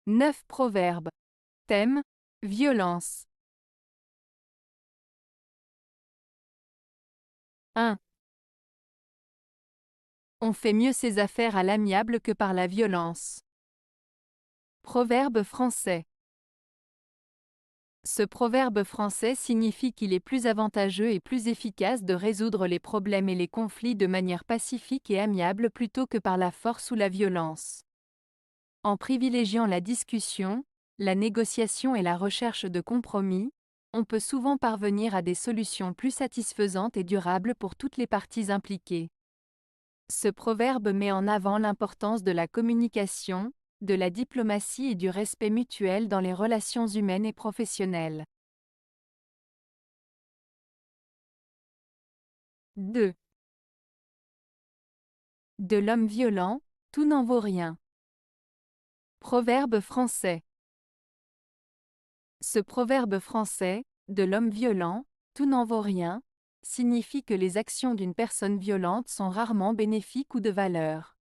9 proverbes. Thème: violence. 1. On fait mieux ses affaires à l'amiable que par la violence. Proverbe français. Ce proverbe français signifie qu'il est plus avantageux et plus efficace de résoudre les problèmes et les conflits de manière pacifique et amiable plutôt que par la force ou la violence. En privilégiant la discussion, la négociation et la recherche de compromis, on peut souvent parvenir à des solutions plus satisfaisantes et durables pour toutes les parties impliquées. Ce proverbe met en avant l'importance de la communication, de la diplomatie et du respect mutuel dans les relations humaines et professionnelles. 2. De l'homme violent, tout n'en vaut rien. Proverbe français. Ce proverbe français, de l'homme violent, tout n'en vaut rien, signifie que les actions d'une personne violente sont rarement bénéfiques ou de valeur.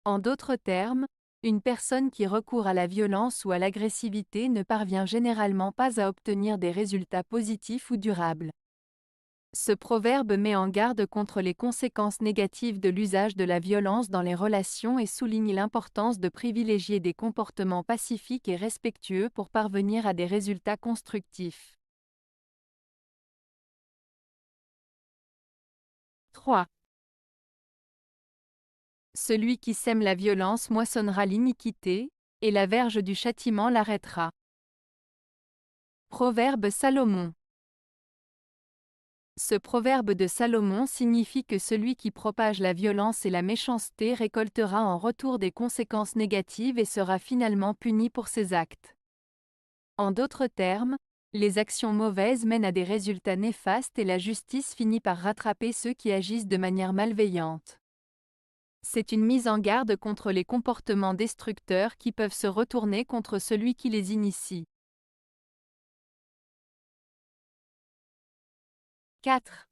En d'autres termes, une personne qui recourt à la violence ou à l'agressivité ne parvient généralement pas à obtenir des résultats positifs ou durables. Ce proverbe met en garde contre les conséquences négatives de l'usage de la violence dans les relations et souligne l'importance de privilégier des comportements pacifiques et respectueux pour parvenir à des résultats constructifs. 3. Celui qui sème la violence moissonnera l'iniquité, et la verge du châtiment l'arrêtera. Proverbe Salomon. Ce proverbe de Salomon signifie que celui qui propage la violence et la méchanceté récoltera en retour des conséquences négatives et sera finalement puni pour ses actes. En d'autres termes, les actions mauvaises mènent à des résultats néfastes et la justice finit par rattraper ceux qui agissent de manière malveillante. C'est une mise en garde contre les comportements destructeurs qui peuvent se retourner contre celui qui les initie. 4.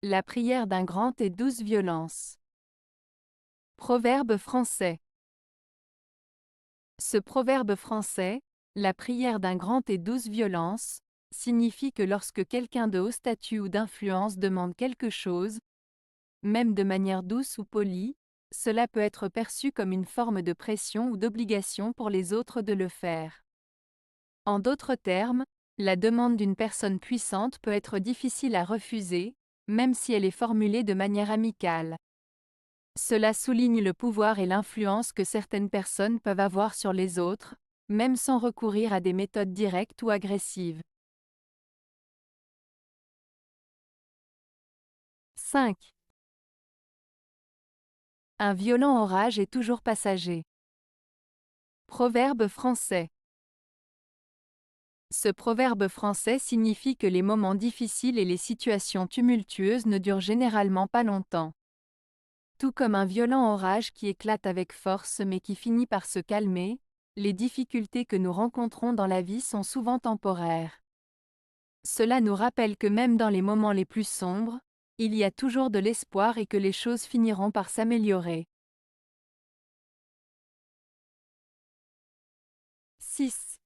La prière d'un grand est douce violence. Proverbe français. Ce proverbe français, la prière d'un grand est douce violence, signifie que lorsque quelqu'un de haut statut ou d'influence demande quelque chose, même de manière douce ou polie, cela peut être perçu comme une forme de pression ou d'obligation pour les autres de le faire. En d'autres termes, la demande d'une personne puissante peut être difficile à refuser, même si elle est formulée de manière amicale. Cela souligne le pouvoir et l'influence que certaines personnes peuvent avoir sur les autres, même sans recourir à des méthodes directes ou agressives. 5. Un violent orage est toujours passager. Proverbe français. Ce proverbe français signifie que les moments difficiles et les situations tumultueuses ne durent généralement pas longtemps. Tout comme un violent orage qui éclate avec force mais qui finit par se calmer, les difficultés que nous rencontrons dans la vie sont souvent temporaires. Cela nous rappelle que même dans les moments les plus sombres, il y a toujours de l'espoir et que les choses finiront par s'améliorer. 6.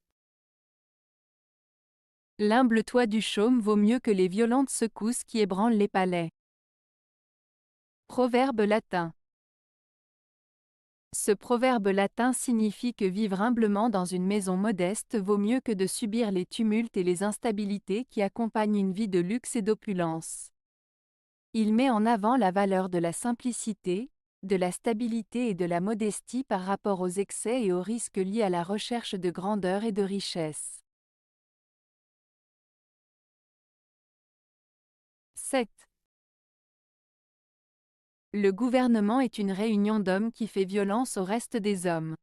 L'humble toit du chaume vaut mieux que les violentes secousses qui ébranlent les palais. Proverbe latin. Ce proverbe latin signifie que vivre humblement dans une maison modeste vaut mieux que de subir les tumultes et les instabilités qui accompagnent une vie de luxe et d'opulence. Il met en avant la valeur de la simplicité, de la stabilité et de la modestie par rapport aux excès et aux risques liés à la recherche de grandeur et de richesse. 7. Le gouvernement est une réunion d'hommes qui fait violence au reste des hommes.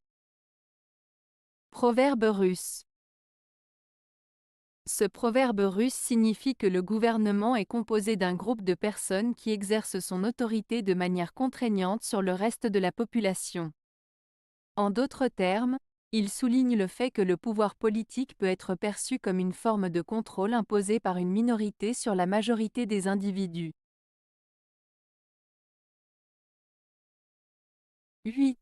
Proverbe russe. Ce proverbe russe signifie que le gouvernement est composé d'un groupe de personnes qui exercent son autorité de manière contraignante sur le reste de la population. En d'autres termes, il souligne le fait que le pouvoir politique peut être perçu comme une forme de contrôle imposé par une minorité sur la majorité des individus. 8.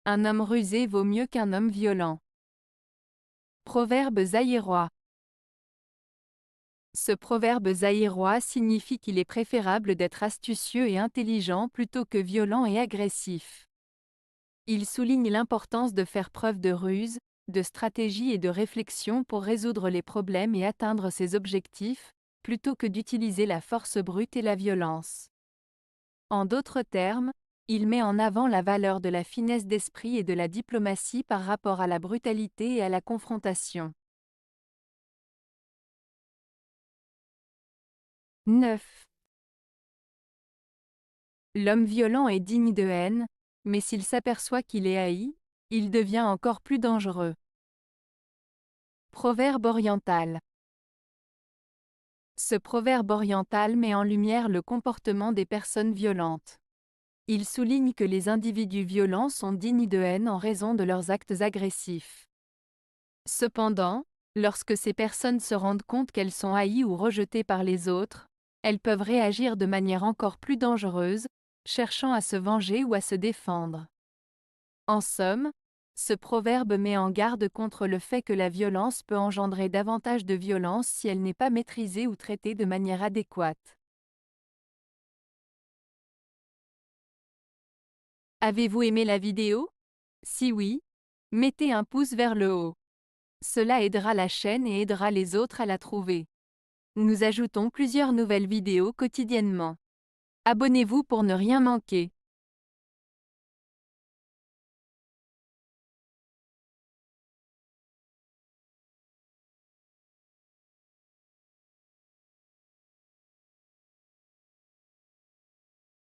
Un homme rusé vaut mieux qu'un homme violent. Proverbe zaïrois. Ce proverbe zaïrois signifie qu'il est préférable d'être astucieux et intelligent plutôt que violent et agressif. Il souligne l'importance de faire preuve de ruse, de stratégie et de réflexion pour résoudre les problèmes et atteindre ses objectifs, plutôt que d'utiliser la force brute et la violence. En d'autres termes, il met en avant la valeur de la finesse d'esprit et de la diplomatie par rapport à la brutalité et à la confrontation. 9. L'homme violent est digne de haine, mais s'il s'aperçoit qu'il est haï, il devient encore plus dangereux. Proverbe oriental. Ce proverbe oriental met en lumière le comportement des personnes violentes. Il souligne que les individus violents sont dignes de haine en raison de leurs actes agressifs. Cependant, lorsque ces personnes se rendent compte qu'elles sont haïes ou rejetées par les autres, elles peuvent réagir de manière encore plus dangereuse, cherchant à se venger ou à se défendre. En somme, ce proverbe met en garde contre le fait que la violence peut engendrer davantage de violence si elle n'est pas maîtrisée ou traitée de manière adéquate. Avez-vous aimé la vidéo? Si oui, mettez un pouce vers le haut. Cela aidera la chaîne et aidera les autres à la trouver. Nous ajoutons plusieurs nouvelles vidéos quotidiennement. Abonnez-vous pour ne rien manquer.